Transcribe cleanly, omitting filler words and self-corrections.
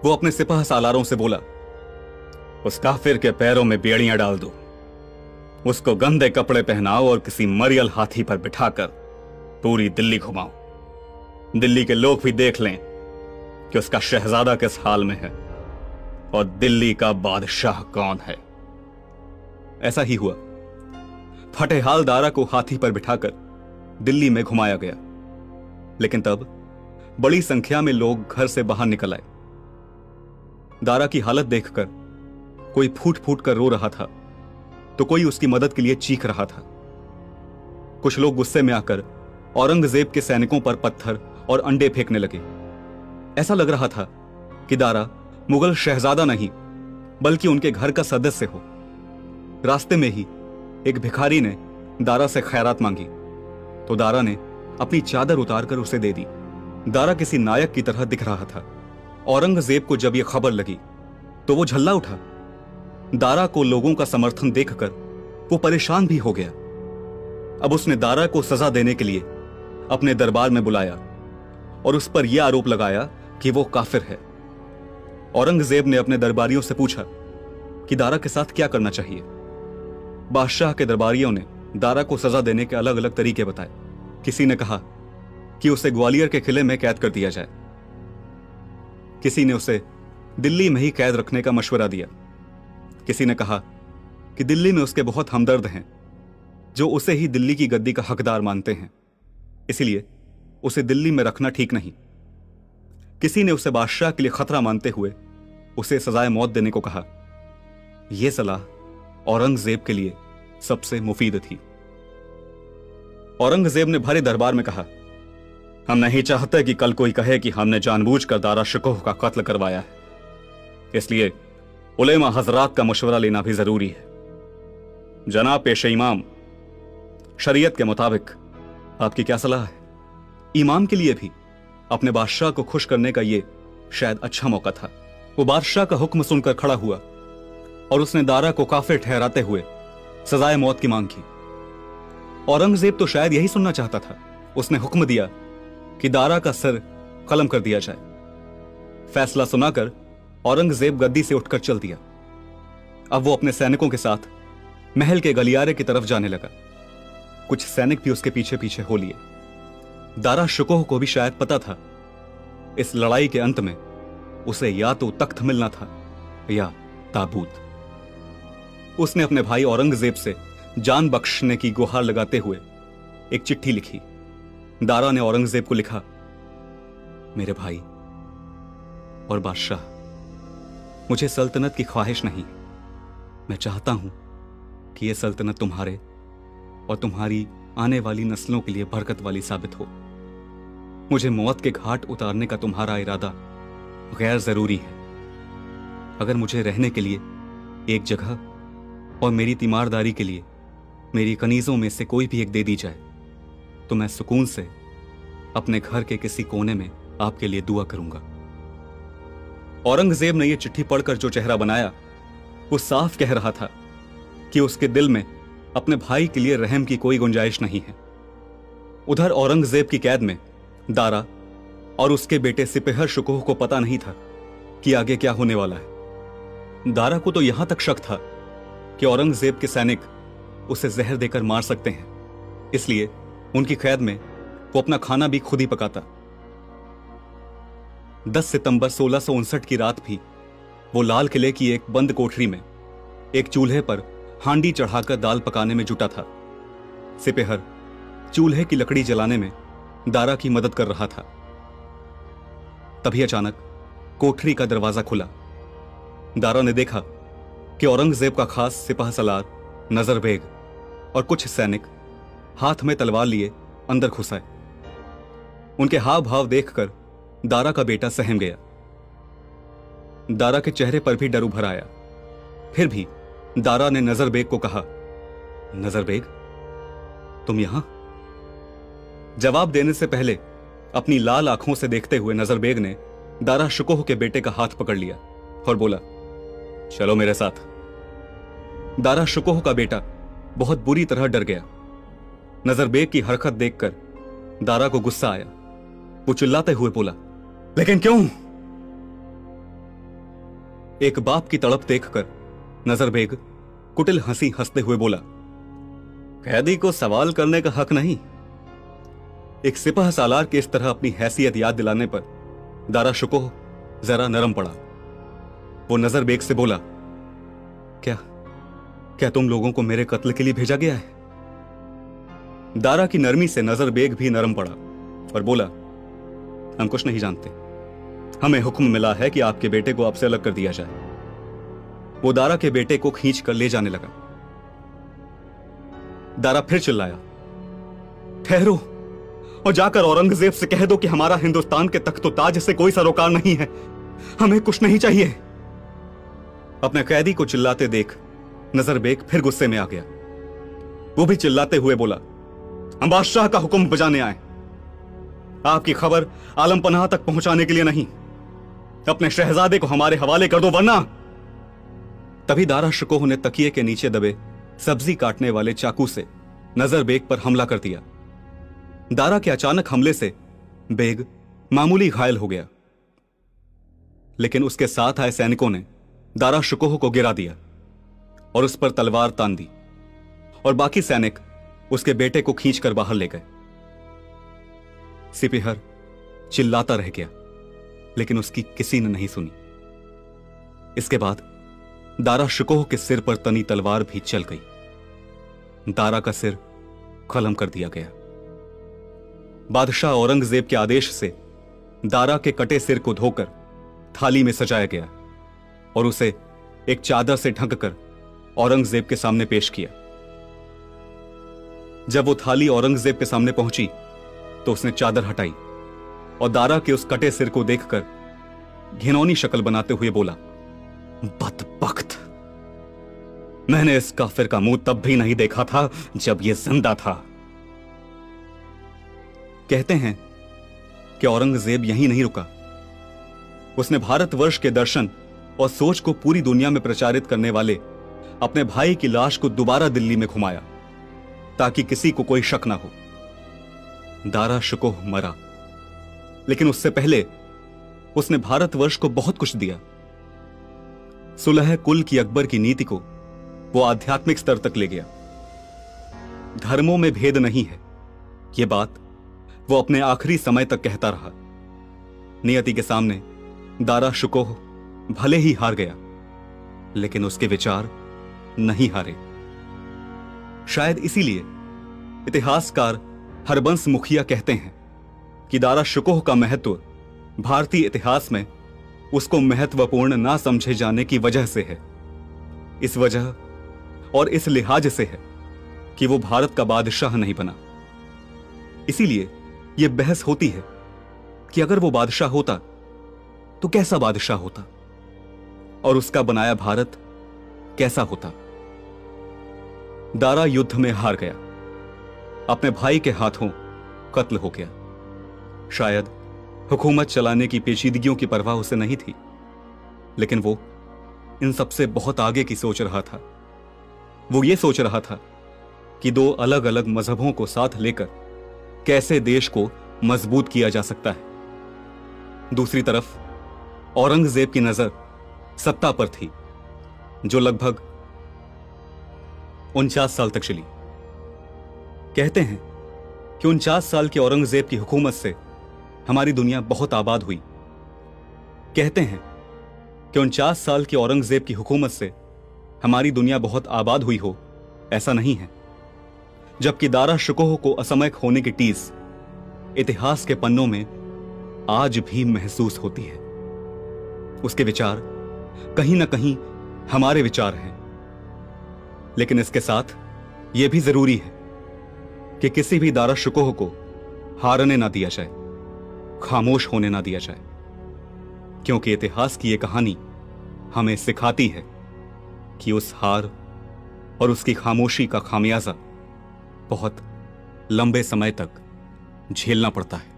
वो अपने सिपाह सालारों से बोला, उस काफिर के पैरों में बेड़ियां डाल दो, उसको गंदे कपड़े पहनाओ और किसी मरियल हाथी पर बिठाकर पूरी दिल्ली घुमाओ। दिल्ली के लोग भी देख लें कि उसका शहजादा किस हाल में है और दिल्ली का बादशाह कौन है। ऐसा ही हुआ। फटेहाल दारा को हाथी पर बिठाकर दिल्ली में घुमाया गया, लेकिन तब बड़ी संख्या में लोग घर से बाहर निकल आए। दारा की हालत देखकर कोई फूट फूट कर रो रहा था, तो कोई उसकी मदद के लिए चीख रहा था। कुछ लोग गुस्से में आकर औरंगजेब के सैनिकों पर पत्थर और अंडे फेंकने लगे। ऐसा लग रहा था कि दारा मुगल शहजादा नहीं बल्कि उनके घर का सदस्य हो। रास्ते में ही एक भिखारी ने दारा से खैरात मांगी, तो दारा ने अपनी चादर उतारकर उसे दे दी। दारा किसी नायक की तरह दिख रहा था। औरंगजेब को जब यह खबर लगी तो वो झल्ला उठा। दारा को लोगों का समर्थन देखकर वो परेशान भी हो गया। अब उसने दारा को सजा देने के लिए अपने दरबार में बुलाया और उस पर यह आरोप लगाया कि वो काफिर है। औरंगजेब ने अपने दरबारियों से पूछा कि दारा के साथ क्या करना चाहिए। बादशाह के दरबारियों ने दारा को सजा देने के अलग अलग तरीके बताए। किसी ने कहा कि उसे ग्वालियर के किले में कैद कर दिया जाए, किसी ने उसे दिल्ली में ही कैद रखने का मशवरा दिया, किसी ने कहा कि दिल्ली में उसके बहुत हमदर्द हैं जो उसे ही दिल्ली की गद्दी का हकदार मानते हैं, इसलिए उसे दिल्ली में रखना ठीक नहीं। किसी ने उसे बादशाह के लिए खतरा मानते हुए उसे सजाए मौत देने को कहा। यह सलाह औरंगजेब के लिए सबसे मुफीद थी। औरंगजेब ने भरे दरबार में कहा, हम नहीं चाहते कि कल कोई कहे कि हमने जानबूझकर दारा शिकोह का कत्ल करवाया है, इसलिए उलेमा हजरात का मशवरा लेना भी जरूरी है। जनाब पेशे इमाम, शरीयत के मुताबिक आपकी क्या सलाह है? इमाम के लिए भी अपने बादशाह को खुश करने का यह शायद अच्छा मौका था। वो बादशाह का हुक्म सुनकर खड़ा हुआ और उसने दारा को काफिर ठहराते हुए सजाए मौत की मांग की। औरंगजेब तो शायद यही सुनना चाहता था। उसने हुक्म दिया कि दारा का सर कलम कर दिया जाए। फैसला सुनाकर औरंगजेब गद्दी से उठकर चल दिया। अब वो अपने सैनिकों के साथ महल के गलियारे की तरफ जाने लगा। कुछ सैनिक भी उसके पीछे पीछे हो लिए। दारा शिकोह को भी शायद पता था इस लड़ाई के अंत में उसे या तो तख्त मिलना था या ताबूत। उसने अपने भाई औरंगजेब से जान बख्शने की गुहार लगाते हुए एक चिट्ठी लिखी। दारा ने औरंगजेब को लिखा, मेरे भाई और बादशाह, मुझे सल्तनत की ख्वाहिश नहीं। मैं चाहता हूं कि यह सल्तनत तुम्हारे और तुम्हारी आने वाली नस्लों के लिए बरकत वाली साबित हो। मुझे मौत के घाट उतारने का तुम्हारा इरादा गैर जरूरी है। अगर मुझे रहने के लिए एक जगह और मेरी तीमारदारी के लिए मेरी कनीजों में से कोई भी एक दे दी जाए तो मैं सुकून से अपने घर के किसी कोने में आपके लिए दुआ करूंगा। औरंगजेब ने यह चिट्ठी पढ़कर जो चेहरा बनाया वो साफ कह रहा था कि उसके दिल में अपने भाई के लिए रहम की कोई गुंजाइश नहीं है। उधर औरंगजेब की कैद में दारा और उसके बेटे सिपहर शिकोह को पता नहीं था कि आगे क्या होने वाला है। दारा को तो यहां तक शक था कि औरंगजेब के सैनिक उसे जहर देकर मार सकते हैं, इसलिए उनकी कैद में वो अपना खाना भी खुद ही पकाता। 10 सितंबर 1659 की रात भी वो लाल किले की एक बंद कोठरी में एक चूल्हे पर हांडी चढ़ाकर दाल पकाने में जुटा था। सिपहर चूल्हे की लकड़ी जलाने में दारा की मदद कर रहा था। तभी अचानक कोठरी का दरवाजा खुला। दारा ने देखा कि औरंगजेब का खास सिपाह सलार नजर बेग और कुछ सैनिक हाथ में तलवार लिए अंदर घुस आए। उनके हाव भाव देखकर दारा का बेटा सहम गया। दारा के चेहरे पर भी डर उभर आया। फिर भी दारा ने नजर बेग को कहा, नजर बेग, तुम यहां? जवाब देने से पहले अपनी लाल आंखों से देखते हुए नजर बेग ने दारा शिकोह के बेटे का हाथ पकड़ लिया और बोला, चलो मेरे साथ। दारा शिकोह का बेटा बहुत बुरी तरह डर गया। नजर बेग की हरकत देखकर दारा को गुस्सा आया। वो चिल्लाते हुए बोला, लेकिन क्यों? एक बाप की तड़प देखकर नजर बेग कुटिल हंसी हंसते हुए बोला, कैदी को सवाल करने का हक नहीं। एक सिपाह सालार के इस तरह अपनी हैसियत याद दिलाने पर दारा शुकोह जरा नरम पड़ा। वो नजर बेग से बोला, क्या क्या तुम लोगों को मेरे कत्ल के लिए भेजा गया है? दारा की नरमी से नजर बेग भी नरम पड़ा और बोला, हम कुछ नहीं जानते। हमें हुक्म मिला है कि आपके बेटे को आपसे अलग कर दिया जाए। वो दारा के बेटे को खींच कर ले जाने लगा। दारा फिर चिल्लाया, ठहरो और जाकर औरंगजेब से कह दो कि हमारा हिंदुस्तान के तख्तो ताज से कोई सरोकार नहीं है। हमें कुछ नहीं चाहिए। अपने कैदी को चिल्लाते देख नजर बेग फिर गुस्से में आ गया। वो भी चिल्लाते हुए बोला, हम बादशाह का हुक्म बजाने आए, आपकी खबर आलम पनाह तक पहुंचाने के लिए नहीं। अपने शहजादे को हमारे हवाले कर दो वरना। तभी दारा शुकोह ने तकिए के नीचे दबे सब्जी काटने वाले चाकू से नजर बेग पर हमला कर दिया। दारा के अचानक हमले से बेग मामूली घायल हो गया, लेकिन उसके साथ आए सैनिकों ने दारा शुकोह को गिरा दिया और उस पर तलवार तान दी और बाकी सैनिक उसके बेटे को खींचकर बाहर ले गए। सिपहर चिल्लाता रह गया, लेकिन उसकी किसी ने नहीं सुनी। इसके बाद दारा शुकोह के सिर पर तनी तलवार भी चल गई। दारा का सिर कलम कर दिया गया। बादशाह औरंगजेब के आदेश से दारा के कटे सिर को धोकर थाली में सजाया गया और उसे एक चादर से ढककर औरंगजेब के सामने पेश किया। जब वो थाली औरंगजेब के सामने पहुंची तो उसने चादर हटाई और दारा के उस कटे सिर को देखकर घिनौनी शक्ल बनाते हुए बोला, बदबख्त, मैंने इस काफिर का मुंह तब भी नहीं देखा था जब यह जिंदा था। कहते हैं कि औरंगजेब यहीं नहीं रुका। उसने भारतवर्ष के दर्शन और सोच को पूरी दुनिया में प्रचारित करने वाले अपने भाई की लाश को दोबारा दिल्ली में घुमाया ताकि किसी को कोई शक ना हो। दारा शुकोह मरा, लेकिन उससे पहले उसने भारतवर्ष को बहुत कुछ दिया। सुलह कुल की अकबर की नीति को वो आध्यात्मिक स्तर तक ले गया। धर्मों में भेद नहीं है, यह बात वो अपने आखिरी समय तक कहता रहा। नियति के सामने दारा शुकोह भले ही हार गया, लेकिन उसके विचार नहीं हारे। शायद इसीलिए इतिहासकार हरबंस मुखिया कहते हैं कि दारा शुकोह का महत्व भारतीय इतिहास में उसको महत्वपूर्ण ना समझे जाने की वजह से है। इस वजह और इस लिहाज से है कि वो भारत का बादशाह नहीं बना। इसीलिए यह बहस होती है कि अगर वो बादशाह होता तो कैसा बादशाह होता और उसका बनाया भारत कैसा होता। दारा युद्ध में हार गया, अपने भाई के हाथों कत्ल हो गया। शायद हुकूमत चलाने की पेचीदगियों की परवाह उसे नहीं थी, लेकिन वो इन सबसे बहुत आगे की सोच रहा था। वो ये सोच रहा था कि दो अलग अलग मजहबों को साथ लेकर कैसे देश को मजबूत किया जा सकता है। दूसरी तरफ औरंगजेब की नजर सत्ता पर थी, जो लगभग 49 साल तक चली। कहते हैं कि 49 साल के औरंगजेब की हुकूमत से हमारी दुनिया बहुत आबाद हुई। कहते हैं कि 49 साल के औरंगजेब की हुकूमत से हमारी दुनिया बहुत आबाद हुई हो, ऐसा नहीं है। जबकि दारा शुकोह को असमयक होने की टीस इतिहास के पन्नों में आज भी महसूस होती है। उसके विचार कहीं ना कहीं हमारे विचार हैं, लेकिन इसके साथ यह भी जरूरी है कि किसी भी दारा शुकोह को हारने ना दिया जाए, खामोश होने ना दिया जाए, क्योंकि इतिहास की यह कहानी हमें सिखाती है कि उस हार और उसकी खामोशी का खामियाजा बहुत लंबे समय तक झेलना पड़ता है।